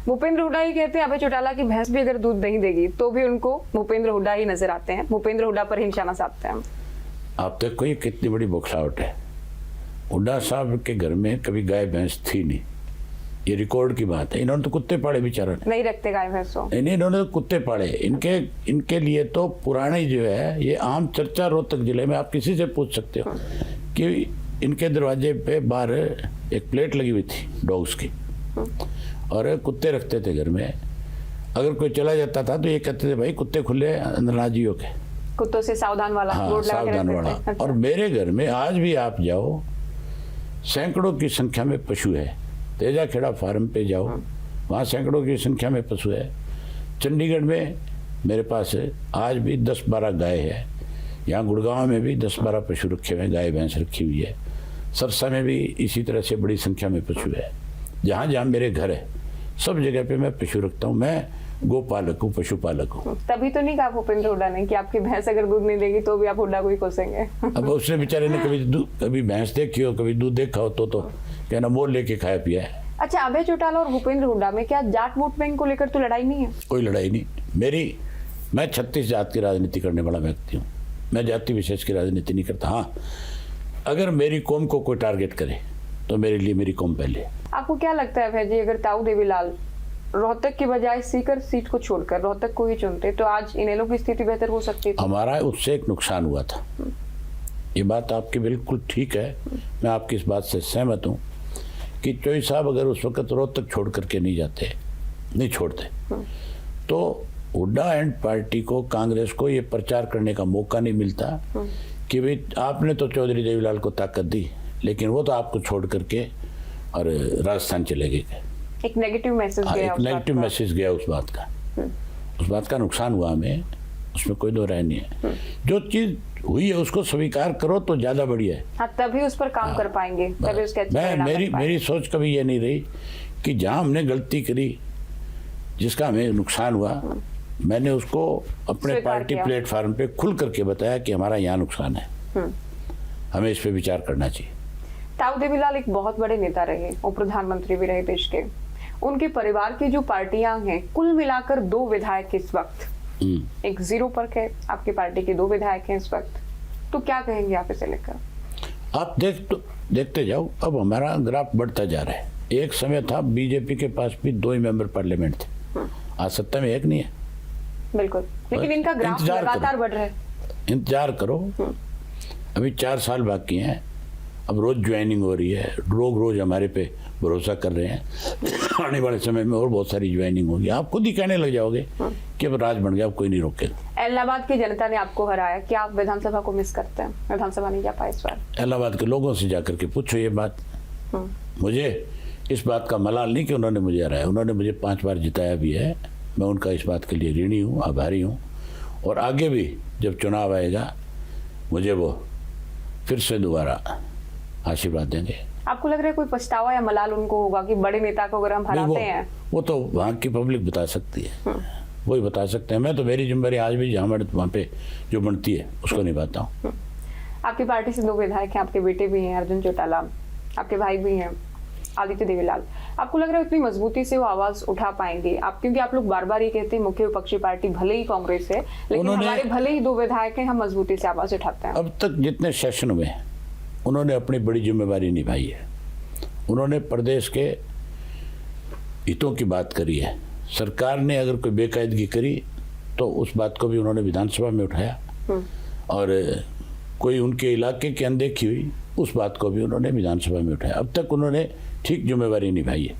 भूपेंद्र हुड्डा ही कहते हैं अभय चौटाला की भैंस भी अगर दूध नहीं देगी तो भी उनको भूपेंद्र हुड्डा ही नजर आते हैं, भूपेंद्र हुड्डा पर ही निशाना साधते हैं। आप देखो ये कितनी बड़ी बौखलाहट है। हुड्डा साहब के घर में कभी गाय भैंस थी नहीं, ये रिकॉर्ड की बात है। इन्होंने तो कुत्ते पाले बेचारा, नहीं रखते गाय भैंसों, नहीं इन्होंने तो कुत्ते पाले। इनके लिए तो पुरानी जो है ये आम चर्चा रोहतक जिले में, आप किसी से पूछ सकते हो कि इनके दरवाजे पे बाहर एक प्लेट लगी हुई थी डॉग्स की, और कुत्ते रखते थे घर में। अगर कोई चला जाता था तो ये कहते थे भाई कुत्ते खुले अंदर ना जियो के, कुत्तों से सावधान वाला, हाँ बोर्ड लगा के सावधान रखते वाला। थे। और मेरे घर में आज भी आप जाओ, सैकड़ों की संख्या में पशु है। तेजा खेड़ा फार्म पे जाओ, वहाँ सैकड़ों की संख्या में पशु है। चंडीगढ़ में मेरे पास आज भी 10-12 गाय है। यहाँ गुड़गांव में भी 10-12 पशु रखे हुए हैं, गाय भैंस रखी हुई है। सरसा में भी इसी तरह से बड़ी संख्या में पशु है। जहाँ जहाँ मेरे घर है सब जगह पे मैं पशु रखता हूँ। मैं गोपालक हूँ, पशुपालक हूँ। तभी तो नहीं कहा भूपेंद्र हुड्डा ने कि आपकी भैंस अगर दूध नहीं देगी तो भी आप हुड्डा को ही कोसेंगे। अब उसने बेचारे ने कभी भैंस देखी हो, कभी दूध देखा हो तो कहना मोल लेके खाया पिया है। अच्छा, अभय चौटाला और भूपेंद्र हुड्डा में क्या जाट वोट बैंक को लेकर तो लड़ाई नहीं है? कोई लड़ाई नहीं। मैं 36 जात की राजनीति करने वाला व्यक्ति हूँ। मैं जाति विशेष की राजनीति नहीं करता। हाँ, अगर मेरी कौम को कोई टारगेट करे तो मेरे लिए मेरी कौम पहले। आपको क्या लगता है अभय जी, अगर ताऊ देवीलाल रोहतक की बजाय सीकर सीट को छोड़कर रोहतक को ही चुनते तो आज इनेलो की स्थिति बेहतर हो सकती थी? हमारा उससे एक नुकसान हुआ था। ये बात आपकी बिल्कुल ठीक है, मैं आपकी इस बात से सहमत हूँ कि चोई साहब अगर उस वक्त रोहतक छोड़ करके नहीं छोड़ते तो हुड्डा एंड पार्टी को, कांग्रेस को ये प्रचार करने का मौका नहीं मिलता कि भाई आपने तो चौधरी देवीलाल को ताकत दी लेकिन वो तो आपको छोड़ करके और राजस्थान चले गए। एक नेगेटिव मैसेज गया, एक नेगेटिव मैसेज गया उस बात का नुकसान हुआ हमें, उसमें कोई दो राय नहीं है। जो चीज हुई है उसको स्वीकार करो तो ज्यादा बढ़िया है। हाँ, तभी उस पर काम कर पाएंगे, तभी उसके अच्छे परिणाम कर पाएंगे। मेरी सोच कभी ये नहीं रही कि जहां हमने गलती करी, जिसका हमें नुकसान हुआ, मैंने उसको अपने पार्टी प्लेटफॉर्म पे खुल करके बताया कि हमारा यहाँ नुकसान है, हमें इस पे विचार करना चाहिए। ताऊ देवीलाल एक बहुत बड़े नेता रहे, वो प्रधानमंत्री भी रहे देश के। उनके परिवार की जो पार्टियां हैं, कुल मिलाकर 2 विधायक इस वक्त, एक जीरो पर है, आपकी पार्टी के 2 विधायक हैं इस वक्त, तो क्या कहेंगे आप इसे लेकर? आप देखते जाओ, अब हमारा ग्राफ बढ़ता जा रहा है। एक समय था बीजेपी के पास भी 2 ही मेंबर पार्लियामेंट थे, आज सत्ता में एक नहीं है। बिल्कुल, लेकिन इनका ग्राफ लगातार बढ़ रहा है। इंतजार करो, अभी 4 साल बाकी हैं। अब रोज ज्वाइनिंग हो रही है, लोग रोज हमारे पे भरोसा कर रहे हैं। आने वाले समय में और बहुत सारी ज्वाइनिंग होगी, आप खुद ही कहने लग जाओगे कि अब राज बन गया, अब कोई नहीं रोकेगा। इलाहाबाद की जनता ने आपको हराया, क्या आप विधानसभा को मिस करते हैं? विधानसभा नहीं जा पाए इस बार। इलाहाबाद के लोगों से जाकर के पूछो ये बात। मुझे इस बात का मलाल नहीं कि उन्होंने मुझे हराया, उन्होंने मुझे 5 बार जिताया भी है। मैं उनका इस बात के लिए ऋणी हूँ, आभारी हूँ। और आगे भी जब चुनाव आएगा मुझे वो फिर से दोबारा आशीर्वाद देंगे। आपको लग रहा है कोई पछतावा या मलाल उनको होगा कि बड़े नेता को अगर हम हराते हैं? वो तो वहाँ की पब्लिक बता सकती है, वही बता सकते हैं। मैं तो मेरी जिम्मेदारी आज भी जहाँ वहाँ पे जो बनती है उसको निभाता हूँ। आपकी पार्टी से 2 विधायक हैं, आपके बेटे भी हैं अर्जुन चौटाला, आपके भाई भी हैं आदित्य देवीलाल। आपको लग रहा है उतनी मजबूती से वो आवाज उठा पाएंगे आप? क्योंकि आप लोग बार बार ये कहते हैं मुख्य विपक्षी पार्टी भले ही कांग्रेस है, लेकिन हमारे भले ही 2 विधायक हैं, हम मजबूती से आवाज उठाते हैं। अब तक जितने सेशन हुए उन्होंने अपनी बड़ी जिम्मेदारी निभाई है। उन्होंने प्रदेश के हितों की बात करी है। सरकार ने अगर कोई बेकायदगी करी तो उस बात को भी उन्होंने विधानसभा में उठाया, और कोई उनके इलाके की अनदेखी हुई उस बात को भी उन्होंने विधानसभा में उठाया। अब तक उन्होंने ठीक जिम्मेदारी निभाई है।